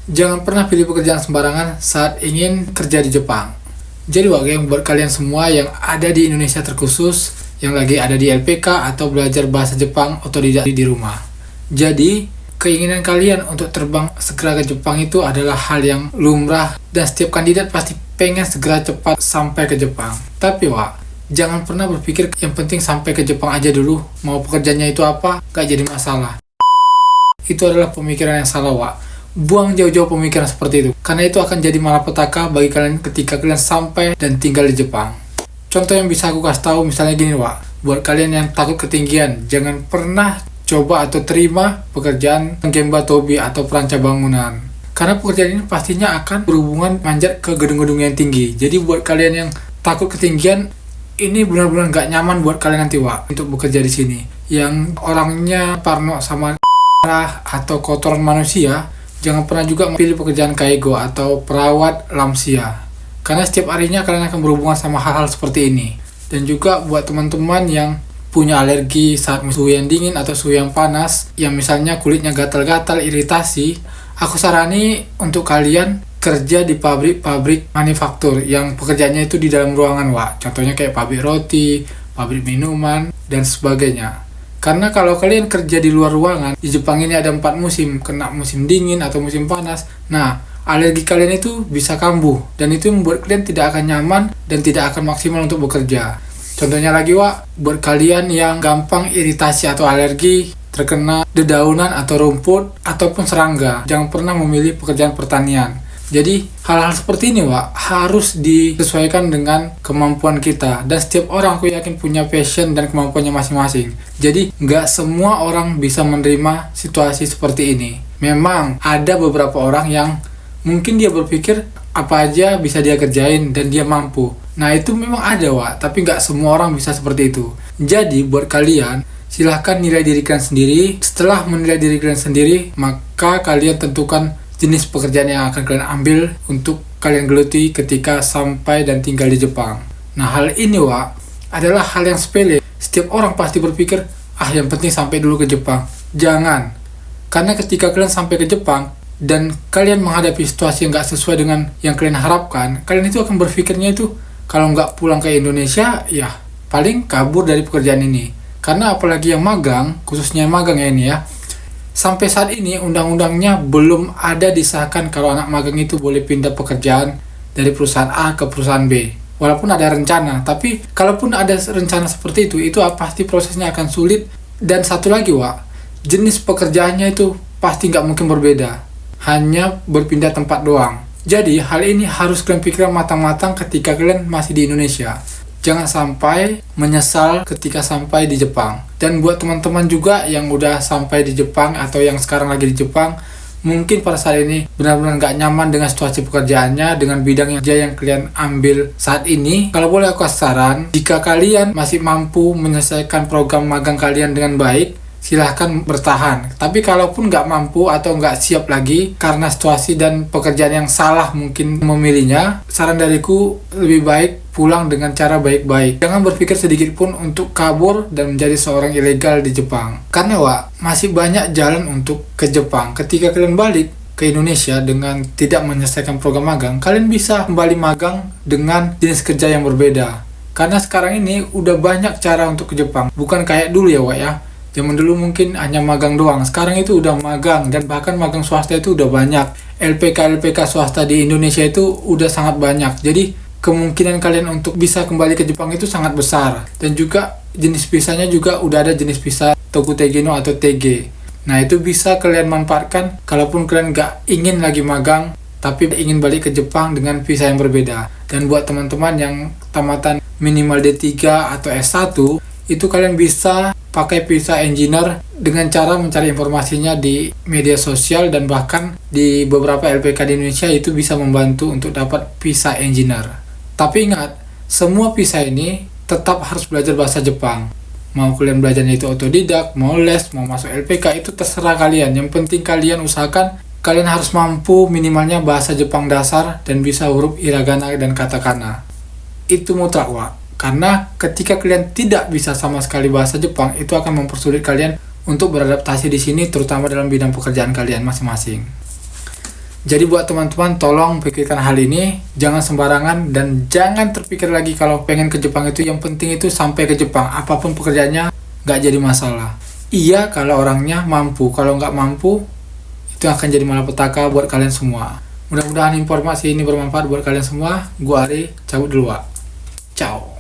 Jangan pernah pilih pekerjaan sembarangan saat ingin kerja di Jepang. Jadi yang buat kalian semua yang ada di Indonesia terkhusus, yang lagi ada di LPK atau belajar bahasa Jepang otodidak di rumah. Jadi, keinginan kalian untuk terbang segera ke Jepang itu adalah hal yang lumrah dan setiap kandidat pasti pengen segera cepat sampai ke Jepang. Tapi jangan pernah berpikir yang penting sampai ke Jepang aja dulu, mau pekerjaannya itu apa, gak jadi masalah. Itu adalah pemikiran yang salah, Buang jauh-jauh pemikiran seperti itu, karena itu akan jadi malapetaka bagi kalian ketika kalian sampai dan tinggal di Jepang. Contoh yang bisa aku kasih tahu misalnya gini, buat kalian yang takut ketinggian, jangan pernah coba atau terima pekerjaan gemba tobi atau perancang bangunan. Karena pekerjaan ini pastinya akan berhubungan manjat ke gedung-gedung yang tinggi. Jadi buat kalian yang takut ketinggian, ini benar-benar nggak nyaman buat kalian nanti, untuk bekerja di sini. Yang orangnya parno sama atau kotoran manusia, jangan pernah juga pilih pekerjaan kaigo atau perawat lansia. Karena setiap harinya kalian akan berhubungan sama hal-hal seperti ini. Dan juga buat teman-teman yang punya alergi saat suhu yang dingin atau suhu yang panas, yang misalnya kulitnya gatal-gatal, iritasi, aku sarani untuk kalian kerja di pabrik-pabrik manufaktur yang pekerjaannya itu di dalam ruangan, Contohnya kayak pabrik roti, pabrik minuman, dan sebagainya. Karena kalau kalian kerja di luar ruangan, di Jepang ini ada 4 musim, kena musim dingin atau musim panas. Nah, alergi kalian itu bisa kambuh, dan itu membuat kalian tidak akan nyaman dan tidak akan maksimal untuk bekerja. Contohnya lagi, buat kalian yang gampang iritasi atau alergi, terkena dedaunan atau rumput, ataupun serangga, jangan pernah memilih pekerjaan pertanian. Jadi, hal-hal seperti ini, harus disesuaikan dengan kemampuan kita. Dan setiap orang aku yakin punya passion dan kemampuannya masing-masing. Jadi, nggak semua orang bisa menerima situasi seperti ini. Memang ada beberapa orang yang mungkin dia berpikir apa aja bisa dia kerjain dan dia mampu. Nah, itu memang ada, tapi nggak semua orang bisa seperti itu. Jadi, buat kalian, silahkan nilai diri kalian sendiri. Setelah menilai diri kalian sendiri, maka kalian tentukan jenis pekerjaan yang akan kalian ambil untuk kalian geluti ketika sampai dan tinggal di Jepang. Nah, hal ini, adalah hal yang sepele. Setiap orang pasti berpikir, yang penting sampai dulu ke Jepang. Jangan. Karena ketika kalian sampai ke Jepang, dan kalian menghadapi situasi yang gak sesuai dengan yang kalian harapkan, kalian itu akan berpikirnya itu, kalau nggak pulang ke Indonesia, paling kabur dari pekerjaan ini. Karena apalagi yang magang, khususnya yang magang ini sampai saat ini undang-undangnya belum ada disahkan kalau anak magang itu boleh pindah pekerjaan dari perusahaan A ke perusahaan B. Walaupun ada rencana, tapi kalaupun ada rencana seperti itu pasti prosesnya akan sulit. Dan satu lagi, jenis pekerjaannya itu pasti nggak mungkin berbeda. Hanya berpindah tempat doang. Jadi, hal ini harus kalian pikirkan matang-matang ketika kalian masih di Indonesia. Jangan sampai menyesal ketika sampai di Jepang. Dan buat teman-teman juga yang udah sampai di Jepang atau yang sekarang lagi di Jepang, mungkin pada saat ini benar-benar nggak nyaman dengan situasi pekerjaannya, dengan bidang yang kalian ambil saat ini. Kalau boleh aku kasih saran, jika kalian masih mampu menyelesaikan program magang kalian dengan baik, silahkan bertahan. Tapi kalaupun nggak mampu atau nggak siap lagi karena situasi dan pekerjaan yang salah mungkin memilihnya, saran dariku lebih baik pulang dengan cara baik-baik. Jangan berpikir sedikit pun untuk kabur dan menjadi seorang ilegal di Jepang. Karena masih banyak jalan untuk ke Jepang. Ketika kalian balik ke Indonesia dengan tidak menyelesaikan program magang, kalian bisa kembali magang dengan jenis kerja yang berbeda. Karena sekarang ini udah banyak cara untuk ke Jepang. Bukan kayak dulu ya. Zaman dulu mungkin hanya magang doang. Sekarang itu udah magang, dan bahkan magang swasta itu udah banyak. LPK swasta di Indonesia itu udah sangat banyak. Jadi kemungkinan kalian untuk bisa kembali ke Jepang itu sangat besar. Dan juga jenis visanya juga udah ada jenis visa Tokutegino atau TG. Nah, itu bisa kalian manfaatkan kalaupun kalian nggak ingin lagi magang, tapi ingin balik ke Jepang dengan visa yang berbeda. Dan buat teman-teman yang tamatan minimal D3 atau S1, itu kalian bisa pakai visa engineer dengan cara mencari informasinya di media sosial, dan bahkan di beberapa LPK di Indonesia itu bisa membantu untuk dapat visa engineer. Tapi ingat, semua visa ini tetap harus belajar bahasa Jepang. Mau kalian belajarnya itu otodidak, mau les, mau masuk LPK, itu terserah kalian. Yang penting kalian usahakan kalian harus mampu minimalnya bahasa Jepang dasar dan bisa huruf hiragana dan katakana. Itu mutlak, Karena ketika kalian tidak bisa sama sekali bahasa Jepang, itu akan mempersulit kalian untuk beradaptasi di sini, terutama dalam bidang pekerjaan kalian masing-masing. Jadi buat teman-teman tolong pikirkan hal ini, jangan sembarangan dan jangan terpikir lagi kalau pengen ke Jepang itu, yang penting itu sampai ke Jepang, apapun pekerjaannya nggak jadi masalah. Iya kalau orangnya mampu, kalau nggak mampu itu akan jadi malapetaka buat kalian semua. Mudah-mudahan informasi ini bermanfaat buat kalian semua. Gua Ari, cabut dulu, Wak. Ciao.